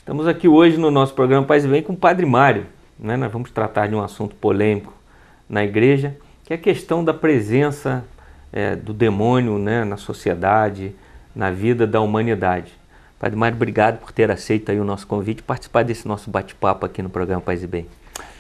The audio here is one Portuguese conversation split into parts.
Estamos aqui hoje no nosso programa Paz e Bem com o Padre Mário, né? Nós vamos tratar de um assunto polêmico na igreja, que é a questão da presença do demônio, né, na sociedade, na vida da humanidade. Padre Mário, obrigado por ter aceito aí o nosso convite e participar desse nosso bate-papo aqui no programa Paz e Bem.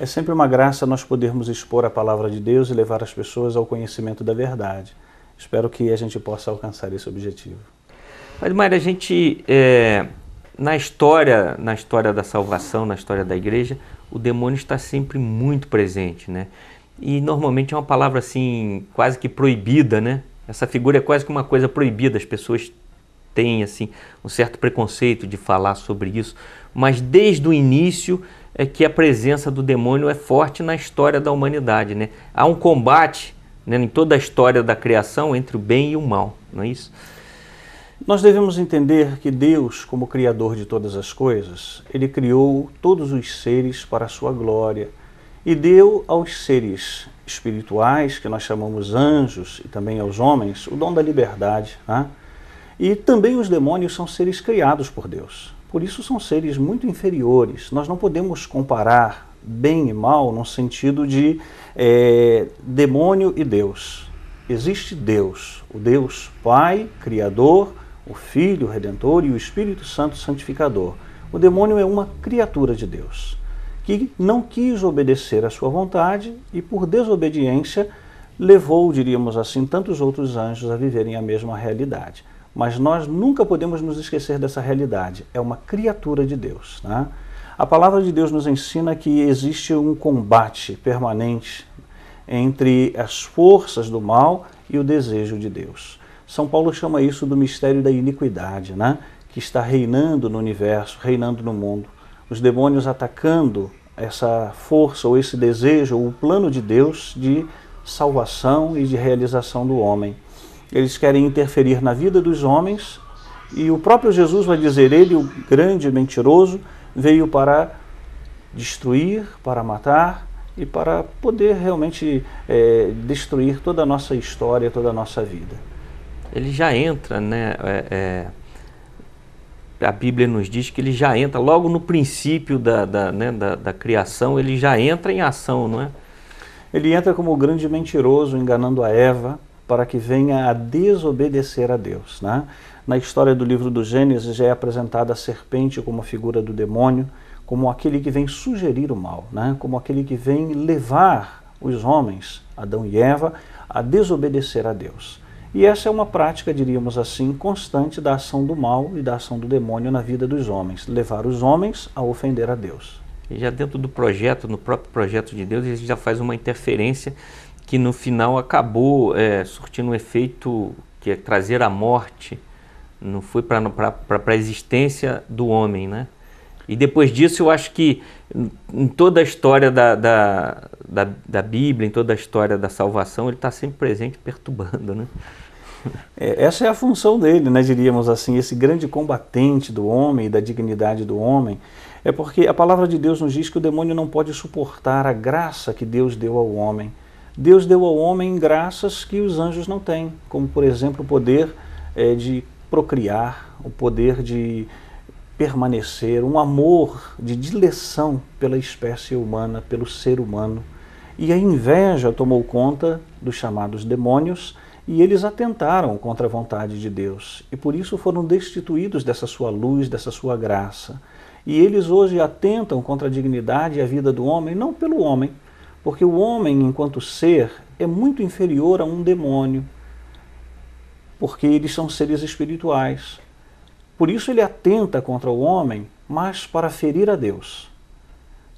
É sempre uma graça nós podermos expor a palavra de Deus e levar as pessoas ao conhecimento da verdade. Espero que a gente possa alcançar esse objetivo. Padre Mário, a gente, na história da salvação, na história da igreja, o demônio está sempre muito presente, né? E normalmente é uma palavra assim, quase que proibida, né? Essa figura é quase que uma coisa proibida, as pessoas têm assim, um certo preconceito de falar sobre isso, mas desde o início é que a presença do demônio é forte na história da humanidade, né? Há um combate, né, em toda a história da criação entre o bem e o mal, não é isso? Nós devemos entender que Deus, como Criador de todas as coisas, Ele criou todos os seres para a sua glória e deu aos seres espirituais, que nós chamamos anjos, e também aos homens, o dom da liberdade, né? E também os demônios são seres criados por Deus. Por isso são seres muito inferiores. Nós não podemos comparar bem e mal no sentido de demônio e Deus. Existe Deus, o Deus Pai, Criador, o Filho Redentor e o Espírito Santo Santificador. O demônio é uma criatura de Deus, que não quis obedecer à sua vontade e por desobediência levou, diríamos assim, tantos outros anjos a viverem a mesma realidade. Mas nós nunca podemos nos esquecer dessa realidade. É uma criatura de Deus, né? A palavra de Deus nos ensina que existe um combate permanente entre as forças do mal e o desejo de Deus. São Paulo chama isso do mistério da iniquidade, né? Que está reinando no universo, reinando no mundo. Os demônios atacando essa força ou esse desejo, ou o plano de Deus de salvação e de realização do homem. Eles querem interferir na vida dos homens e o próprio Jesus vai dizer, ele, o grande mentiroso, veio para destruir, para matar e para poder realmente destruir toda a nossa história, toda a nossa vida. Ele já entra, né? A Bíblia nos diz que ele já entra, logo no princípio da criação, ele já entra em ação, não é? Ele entra como o grande mentiroso, enganando a Eva, para que venha a desobedecer a Deus, né? Na história do livro do Gênesis já é apresentada a serpente como a figura do demônio, como aquele que vem sugerir o mal, né? Como aquele que vem levar os homens, Adão e Eva, a desobedecer a Deus. E essa é uma prática, diríamos assim, constante da ação do mal e da ação do demônio na vida dos homens, levar os homens a ofender a Deus. E já dentro do projeto, no próprio projeto de Deus, ele já faz uma interferência que no final acabou surtindo um efeito que é trazer a morte, não foi para a existência do homem, né? E depois disso eu acho que em toda a história da Bíblia, em toda a história da salvação, ele está sempre presente perturbando, né? Essa é a função dele, né, diríamos assim, esse grande combatente do homem e da dignidade do homem, é porque a palavra de Deus nos diz que o demônio não pode suportar a graça que Deus deu ao homem. Deus deu ao homem graças que os anjos não têm, como por exemplo o poder de procriar, o poder de permanecer, um amor de dileção pela espécie humana, pelo ser humano. E a inveja tomou conta dos chamados demônios e eles atentaram contra a vontade de Deus. E por isso foram destituídos dessa sua luz, dessa sua graça. E eles hoje atentam contra a dignidade e a vida do homem, não pelo homem, porque o homem, enquanto ser, é muito inferior a um demônio, porque eles são seres espirituais. Por isso ele atenta contra o homem, mas para ferir a Deus.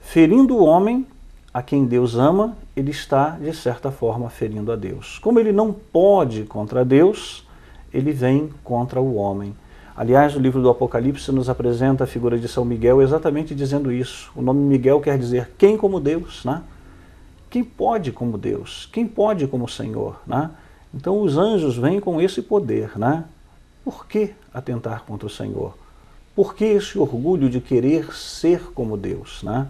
Ferindo o homem, a quem Deus ama, ele está, de certa forma, ferindo a Deus. Como ele não pode contra Deus, ele vem contra o homem. Aliás, o livro do Apocalipse nos apresenta a figura de São Miguel exatamente dizendo isso. O nome Miguel quer dizer quem como Deus, né? Quem pode como Deus? Quem pode como Senhor, né? Então os anjos vêm com esse poder, né? Por que atentar contra o Senhor? Por que esse orgulho de querer ser como Deus, né?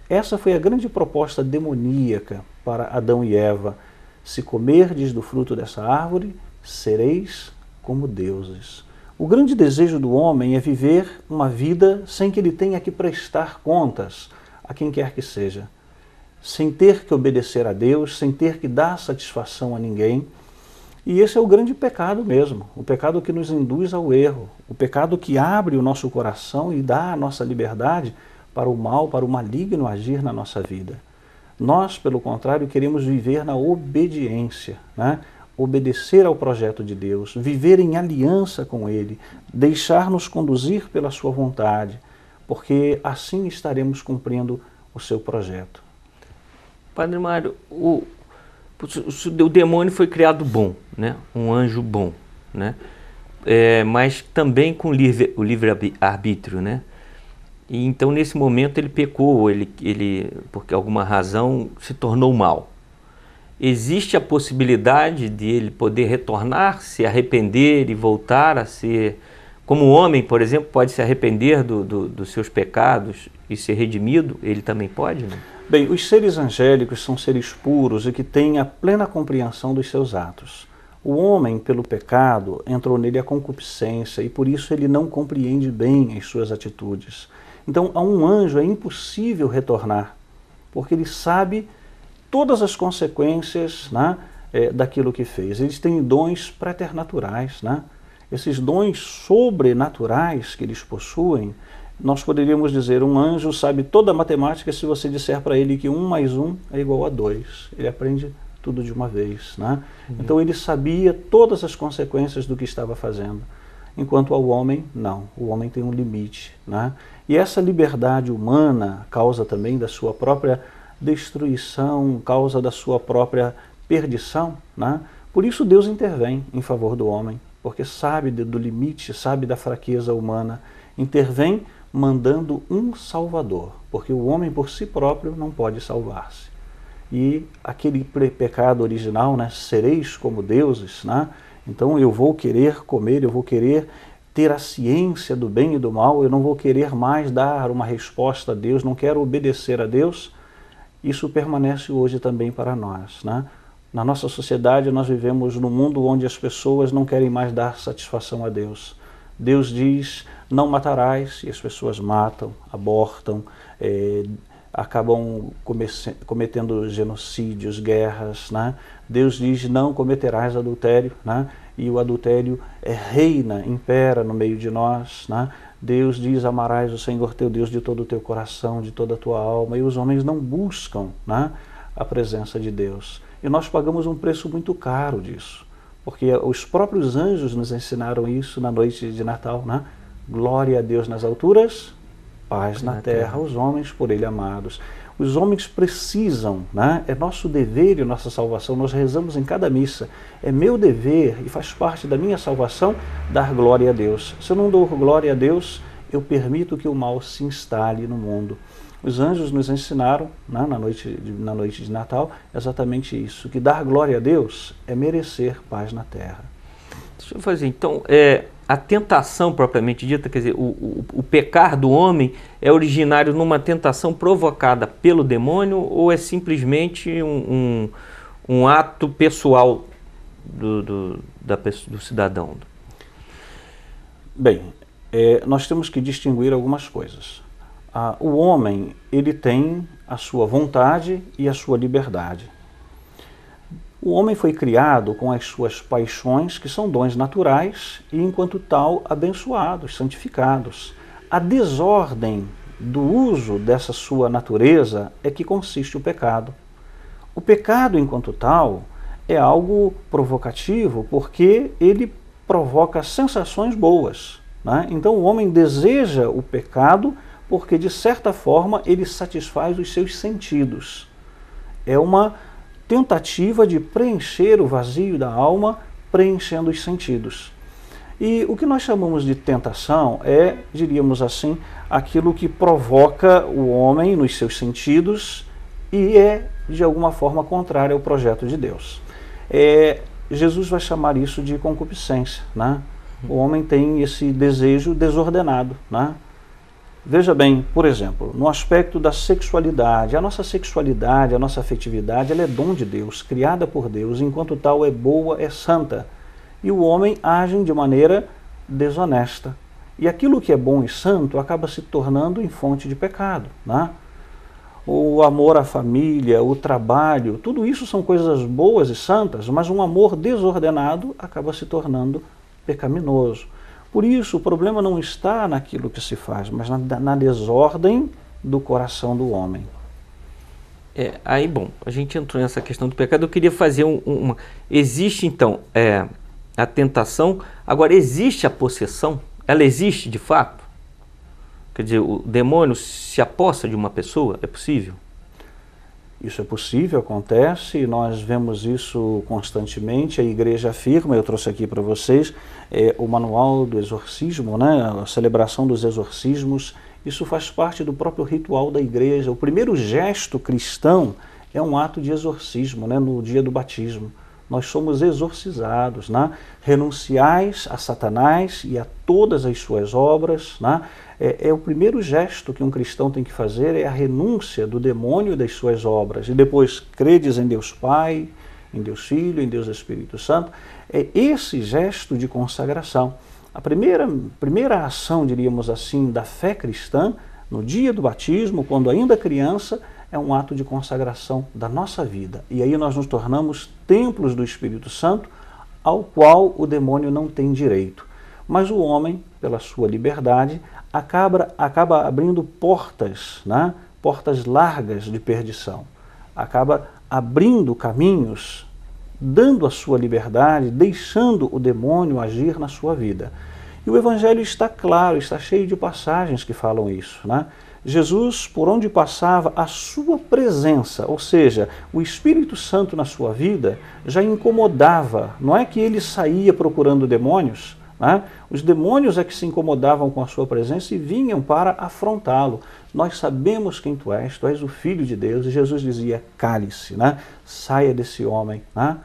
Essa foi a grande proposta demoníaca para Adão e Eva. Se comerdes do fruto dessa árvore, sereis como deuses. O grande desejo do homem é viver uma vida sem que ele tenha que prestar contas a quem quer que seja, sem ter que obedecer a Deus, sem ter que dar satisfação a ninguém. E esse é o grande pecado mesmo, o pecado que nos induz ao erro, o pecado que abre o nosso coração e dá a nossa liberdade para o mal, para o maligno agir na nossa vida. Nós, pelo contrário, queremos viver na obediência, né? Obedecer ao projeto de Deus, viver em aliança com Ele, deixar-nos conduzir pela sua vontade, porque assim estaremos cumprindo o seu projeto. Padre Mário, o demônio foi criado bom, né? Um anjo bom, né? Mas também com o livre-arbítrio, né? E então, nesse momento, ele pecou, ele, por alguma razão, se tornou mal. Existe a possibilidade de ele poder retornar, se arrepender e voltar a ser... Como o homem, por exemplo, pode se arrepender dos seus pecados e ser redimido, ele também pode, né? Bem, os seres angélicos são seres puros e que têm a plena compreensão dos seus atos. O homem, pelo pecado, entrou nele a concupiscência e por isso ele não compreende bem as suas atitudes. Então, a um anjo é impossível retornar, porque ele sabe todas as consequências, né, daquilo que fez. Eles têm dons preternaturais, né? Esses dons sobrenaturais que eles possuem, nós poderíamos dizer, um anjo sabe toda a matemática se você disser para ele que 1 mais 1 é igual a 2. Ele aprende tudo de uma vez, né? Então ele sabia todas as consequências do que estava fazendo. Enquanto ao homem, não. O homem tem um limite, né? E essa liberdade humana, causa também da sua própria destruição, causa da sua própria perdição, né? Por isso Deus intervém em favor do homem, porque sabe do limite, sabe da fraqueza humana, intervém mandando um Salvador, porque o homem por si próprio não pode salvar-se. E aquele pecado original, né, sereis como deuses, né? Então eu vou querer comer, eu vou querer ter a ciência do bem e do mal, eu não vou querer mais dar uma resposta a Deus, não quero obedecer a Deus. Isso permanece hoje também para nós, né? Na nossa sociedade nós vivemos num mundo onde as pessoas não querem mais dar satisfação a Deus. Deus diz, não matarás, e as pessoas matam, abortam, acabam cometendo genocídios, guerras, né? Deus diz, não cometerás adultério, né? E o adultério reina, impera no meio de nós, né? Deus diz, amarás o Senhor teu Deus de todo o teu coração, de toda a tua alma, e os homens não buscam, né, a presença de Deus. E nós pagamos um preço muito caro disso, porque os próprios anjos nos ensinaram isso na noite de Natal, né? Glória a Deus nas alturas, paz na terra, os homens por Ele amados. Os homens precisam, né? É nosso dever e nossa salvação, nós rezamos em cada missa. É meu dever e faz parte da minha salvação dar glória a Deus. Se eu não dou glória a Deus, eu permito que o mal se instale no mundo. Os anjos nos ensinaram, né, na noite de Natal, exatamente isso, que dar glória a Deus é merecer paz na terra. Deixa eu fazer, então, a tentação propriamente dita, quer dizer, o pecar do homem é originário numa tentação provocada pelo demônio ou é simplesmente um ato pessoal do cidadão? Bem, nós temos que distinguir algumas coisas. O homem, ele tem a sua vontade e a sua liberdade. O homem foi criado com as suas paixões, que são dons naturais, e enquanto tal, abençoados, santificados. A desordem do uso dessa sua natureza é que consiste o pecado. O pecado, enquanto tal, é algo provocativo, porque ele provoca sensações boas, né? Então o homem deseja o pecado porque, de certa forma, ele satisfaz os seus sentidos. É uma tentativa de preencher o vazio da alma, preenchendo os sentidos. E o que nós chamamos de tentação é, diríamos assim, aquilo que provoca o homem nos seus sentidos e é, de alguma forma, contrário ao projeto de Deus. Jesus vai chamar isso de concupiscência, né? O homem tem esse desejo desordenado, né? Veja bem, por exemplo, no aspecto da sexualidade, a nossa afetividade, ela é dom de Deus, criada por Deus, enquanto tal é boa, é santa. E o homem age de maneira desonesta. E aquilo que é bom e santo acaba se tornando em fonte de pecado, né? O amor à família, o trabalho, tudo isso são coisas boas e santas, mas um amor desordenado acaba se tornando pecaminoso. Por isso, o problema não está naquilo que se faz, mas na desordem do coração do homem. Aí, bom, a gente entrou nessa questão do pecado. Eu queria fazer uma... Existe, então, a tentação. Agora, existe a possessão? Ela existe, de fato? Quer dizer, o demônio se apossa de uma pessoa? É possível? Isso é possível, acontece, nós vemos isso constantemente, a igreja afirma, eu trouxe aqui para vocês, o manual do exorcismo, né, a celebração dos exorcismos, isso faz parte do próprio ritual da igreja. O primeiro gesto cristão é um ato de exorcismo, né, no dia do batismo. Nós somos exorcizados, né? Renunciais a Satanás e a todas as suas obras, né? O primeiro gesto que um cristão tem que fazer é a renúncia do demônio e das suas obras. E depois credes em Deus Pai, em Deus Filho, em Deus Espírito Santo. É esse gesto de consagração. A primeira ação, diríamos assim, da fé cristã, no dia do batismo, quando ainda criança, é um ato de consagração da nossa vida. E aí nós nos tornamos templos do Espírito Santo, ao qual o demônio não tem direito. Mas o homem, pela sua liberdade, acaba abrindo portas, né? Portas largas de perdição. Acaba abrindo caminhos, dando a sua liberdade, deixando o demônio agir na sua vida. E o Evangelho está claro, está cheio de passagens que falam isso, né? Jesus, por onde passava, a sua presença, ou seja, o Espírito Santo na sua vida, já incomodava. Não é que ele saía procurando demônios, né? Os demônios é que se incomodavam com a sua presença e vinham para afrontá-lo. Nós sabemos quem tu és o Filho de Deus. E Jesus dizia, cale-se, né? Saia desse homem, né?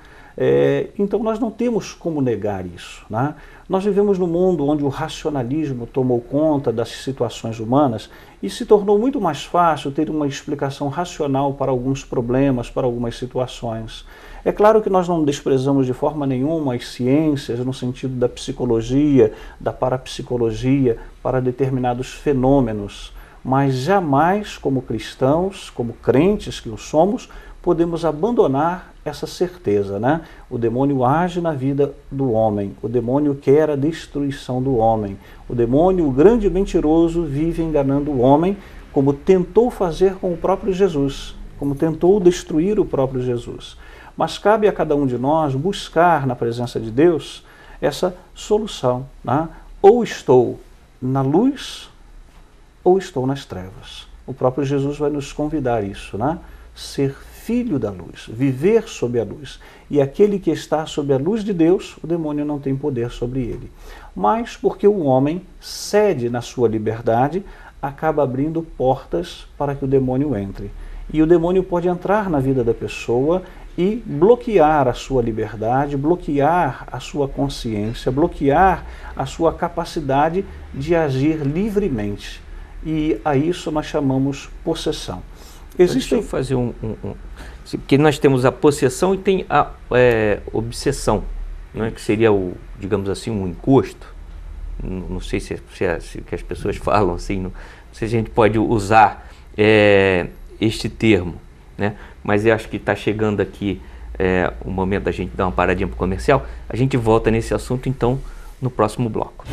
Então nós não temos como negar isso, né? Nós vivemos num mundo onde o racionalismo tomou conta das situações humanas e se tornou muito mais fácil ter uma explicação racional para alguns problemas, para algumas situações. É claro que nós não desprezamos de forma nenhuma as ciências no sentido da psicologia, da parapsicologia, para determinados fenômenos, mas jamais, como cristãos, como crentes que o somos, podemos abandonar essa certeza, né? O demônio age na vida do homem, o demônio quer a destruição do homem, o demônio, o grande mentiroso, vive enganando o homem, como tentou fazer com o próprio Jesus, como tentou destruir o próprio Jesus. Mas cabe a cada um de nós buscar na presença de Deus essa solução, né? Ou estou na luz, ou estou nas trevas. O próprio Jesus vai nos convidar a isso, né? Ser filho da luz, viver sob a luz. E aquele que está sob a luz de Deus, o demônio não tem poder sobre ele. Mas porque o homem cede na sua liberdade, acaba abrindo portas para que o demônio entre. E o demônio pode entrar na vida da pessoa e bloquear a sua liberdade, bloquear a sua consciência, bloquear a sua capacidade de agir livremente. E a isso nós chamamos possessão. Deixa eu fazer porque nós temos a possessão e tem a obsessão, né, que seria, digamos assim, um encosto. Não sei se que as pessoas falam assim, não sei se a gente pode usar este termo, né? Mas eu acho que está chegando aqui o momento da gente dar uma paradinha para o comercial. A gente volta nesse assunto, então, no próximo bloco.